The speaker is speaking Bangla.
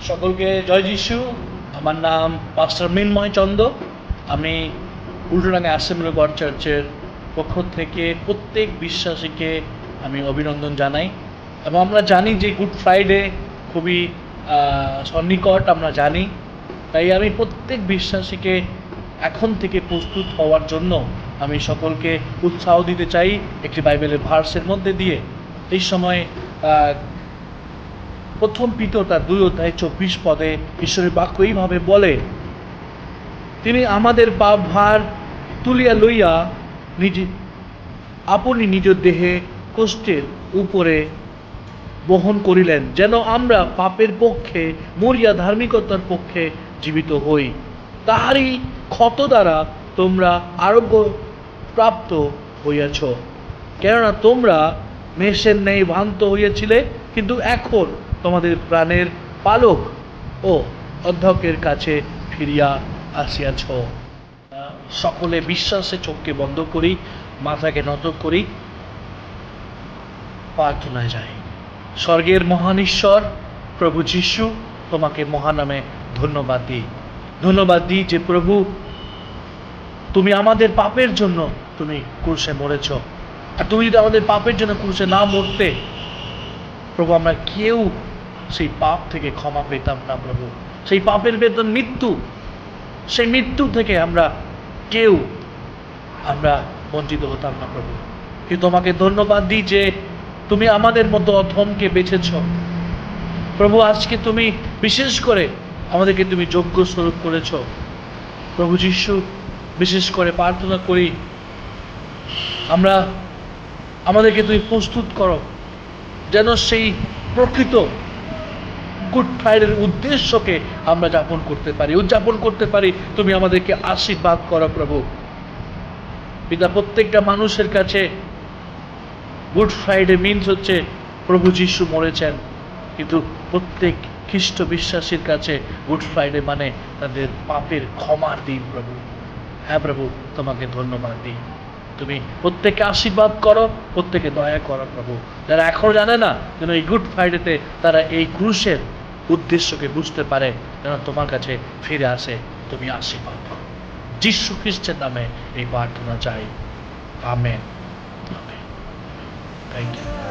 সকলকে জয় যিশু। আমার নাম পাস্টার মৃন্ময় চন্দ। আমি উল্টোডাঙ্গা অ্যাসেম্বলি গড চার্চের পক্ষ থেকে প্রত্যেক বিশ্বাসীকে আমি অভিনন্দন জানাই। এবং আমরা জানি যে গুড ফ্রাইডে খুবই সন্নিকট, আমরা জানি। তাই আমি প্রত্যেক বিশ্বাসীকে এখন থেকে প্রস্তুত হওয়ার জন্য আমি সকলকে উৎসাহ দিতে চাই একটি বাইবেলের ভার্সের মধ্যে দিয়ে। এই সময় প্রথম পিতর তার 2:24 ঈশ্বরের বাক্য এইভাবে বলে, তিনি আমাদের পাপ ভার তুলিয়া লইয়া আপনি নিজ দেহে কষ্টের উপরে বহন করিলেন, যেন আমরা পাপের পক্ষে মরিয়া ধার্মিকতার পক্ষে জীবিত হই। তাহারই ক্ষত দ্বারা তোমরা আরোগ্য প্রাপ্ত হইয়াছ। কেননা তোমরা মেষের ন্যায় ভ্রান্ত হইয়াছিলে, কিন্তু এখন তোমাদের প্রাণের পালক ও অধ্যক্ষের কাছে ফিরিয়া আসিয়াছ। সকলে বিশ্বাসে চোখকে বন্ধ করি, মাথাকে নত করি, প্রার্থনায় যাই। স্বর্গের মহান ঈশ্বর প্রভু যিশু, তোমাকে মহানামে ধন্যবাদ দিই যে প্রভু তুমি আমাদের পাপের জন্য তুমি ক্রুশে মরেছ। আর তুমি যদি আমাদের পাপের জন্য ক্রুশে না মরতে প্রভু, আমরা কেউ সেই পাপ থেকে ক্ষমা পেতাম না প্রভু। সেই পাপের বেতন মৃত্যু, সেই মৃত্যু থেকে আমরা বঞ্চিত হতাম না প্রভু। কিন্তু তোমাকে ধন্যবাদ দিই যে তুমি আমাদের মতো অধমকে বেছেছ প্রভু। আজকে তুমি বিশেষ করে আমাদেরকে তুমি যোগ্য স্বরূপ করেছ প্রভু যিশু। বিশেষ করে প্রার্থনা করি আমাদেরকে তুমি প্রস্তুত করো, যেন সেই প্রকৃত গুড ফ্রাইডের উদ্দেশ্যকে আমরা উদযাপন করতে পারি। তুমি আমাদেরকে আশীর্বাদ করো প্রভু পিতা। প্রত্যেকটা মানুষের কাছে গুড ফ্রাইডে মিনস হচ্ছে প্রভু যিশু মরেছেন, কিন্তু প্রত্যেক খ্রিস্ট বিশ্বাসীর কাছে গুড ফ্রাইডে মানে তাদের পাপের ক্ষমার দিন প্রভু। হ্যাঁ প্রভু, তোমাকে ধন্যবাদ দিই। তুমি প্রত্যেককে আশীর্বাদ করো, প্রত্যেকে দয়া করো প্রভু। যারা এখনো জানে না, যেন এই গুড ফ্রাইডেতে তারা এই ক্রুশের উদ্দেশ্যকে বুঝতে পারে, যেন তোমার কাছে ফিরে আসে। তুমি আশীর্বাদ করো, যিশু খ্রিস্টের নামে এই প্রার্থনা চাই। আমেন। Thank you.